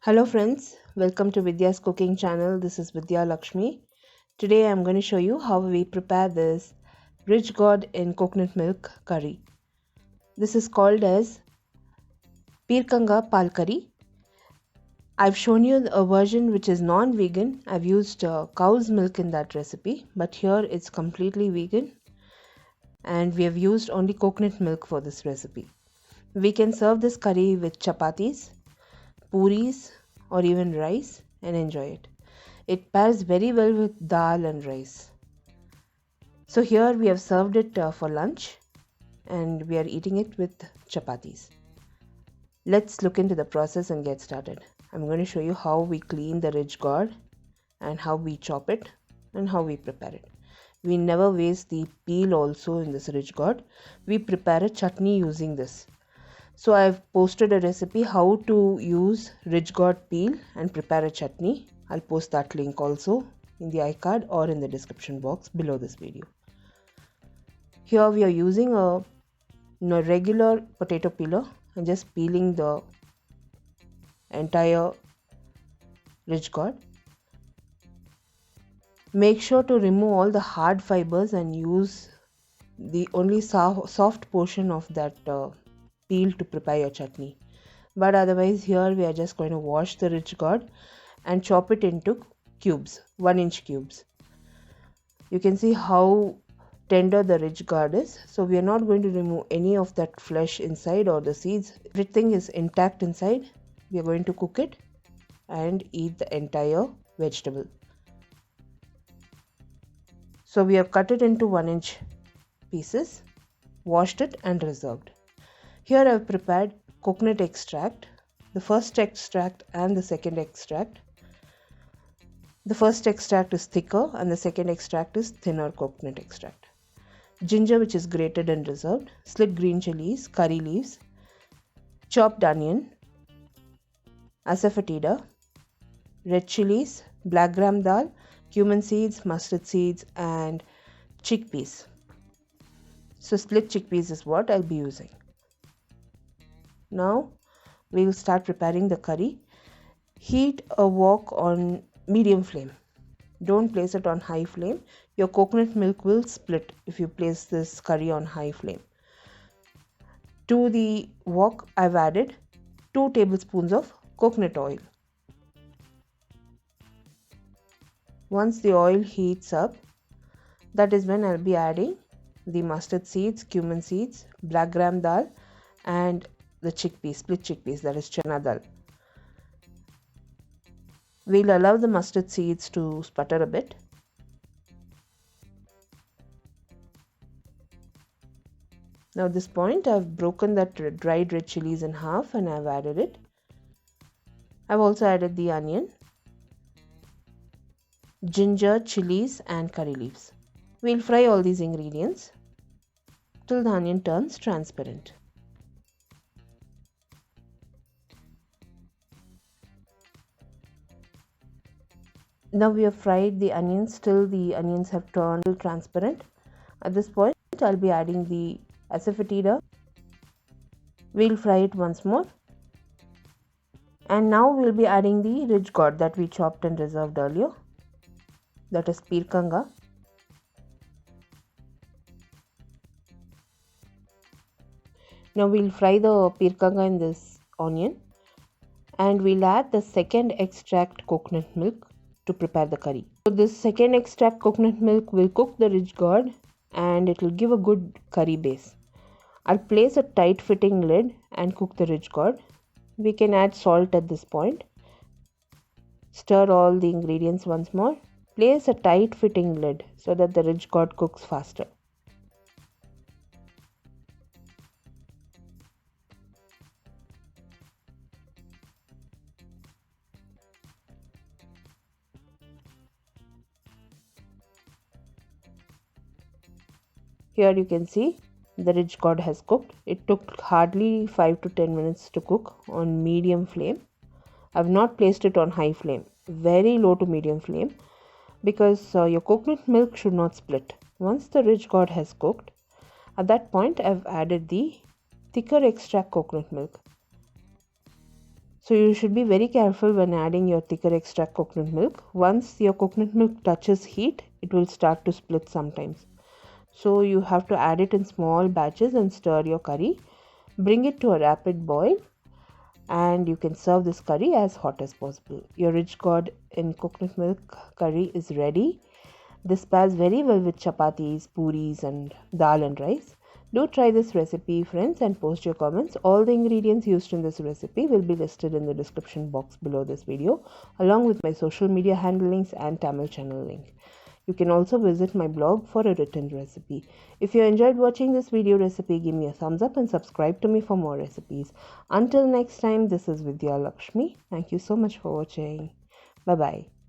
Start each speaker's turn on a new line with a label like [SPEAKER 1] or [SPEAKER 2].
[SPEAKER 1] Hello friends, welcome to Vidya's cooking channel. This is Vidya Lakshmi. Today I'm going to show you how we prepare this rich gourd in coconut milk curry. This is called as Pirkanga Pal curry. I've shown you a version which is non-vegan. I've used cow's milk in that recipe, but here it's completely vegan and we have used only coconut milk for this recipe. We can serve this curry with chapatis, pooris or even rice and enjoy it. It pairs very well with dhal and rice. So here we have served it for lunch and we are eating it with chapatis. Let's look into the process and get started. I'm going to show you how we clean the rich gourd and how we chop it and how we prepare it. We never waste the peel also in this rich gourd. We prepare a chutney using this. So I've posted a recipe how to use rich gourd peel and prepare a chutney. I'll post that link also in the iCard or in the description box below this video. Here we are using a regular potato peeler and just peeling the entire rich gourd. Make sure to remove all the hard fibers and use the only soft portion of that peel to prepare your chutney. But otherwise here we are just going to wash the rich gourd and chop it into cubes, 1-inch cubes. You can see how tender the rich gourd is. So we are not going to remove any of that flesh inside or the seeds. Everything is intact inside. We are going to cook it and eat the entire vegetable. So we have cut it into 1-inch pieces, washed it and reserved. Here I have prepared coconut extract, the first extract and the second extract. The first extract is thicker and the second extract is thinner coconut extract. Ginger, which is grated and reserved, slit green chilies, curry leaves, chopped onion, asafoetida, red chilies, black gram dal, cumin seeds, mustard seeds and chickpeas. So split chickpeas is what I'll be using. Now we will start preparing the curry. Heat a wok on medium flame. Don't place it on high flame. Your coconut milk will split if you place this curry on high flame. To the wok, I've added 2 tablespoons of coconut oil. Once the oil heats up, that is when I'll be adding the mustard seeds, cumin seeds, black gram dal and the chickpeas, split chickpeas, that is chana dal. We'll allow the mustard seeds to sputter a bit. Now at this point I've broken that dried red chilies in half and I've added it. I've also added the onion, ginger, chilies and curry leaves. We'll fry all these ingredients till the onion turns transparent. Now we have fried the onions till the onions have turned transparent. At this point I'll be adding the asafoetida. We'll fry it once more. And now we'll be adding the rich gourd that we chopped and reserved earlier. That is pirkanga. Now we'll fry the pirkanga in this onion and we'll add the second extract coconut milk to prepare the curry. So this second extract coconut milk will cook the rich gourd and it will give a good curry base. I'll place a tight fitting lid and cook the rich gourd. We can add salt at this point. Stir all the ingredients once more. Place a tight fitting lid so that the rich gourd cooks faster. Here you can see the rich gourd has cooked. It took hardly 5 to 10 minutes to cook on medium flame. I've not placed it on high flame, very low to medium flame, because your coconut milk should not split. Once the rich gourd has cooked, at that point I've added the thicker extract coconut milk. So you should be very careful when adding your thicker extract coconut milk. Once your coconut milk touches heat, it will start to split sometimes. So you have to add it in small batches and stir your curry. Bring it to a rapid boil and you can serve this curry as hot as possible. Your rich gourd in coconut milk curry is ready. This pairs very well with chapatis, pooris and dhal and rice. Do try this recipe, friends, and post your comments. All the ingredients used in this recipe will be listed in the description box below this video, along with my social media handle links and Tamil channel link. You can also visit my blog for a written recipe. If you enjoyed watching this video recipe, give me a thumbs up and subscribe to me for more recipes. Until next time, this is Vidya Lakshmi. Thank you so much for watching. Bye-bye.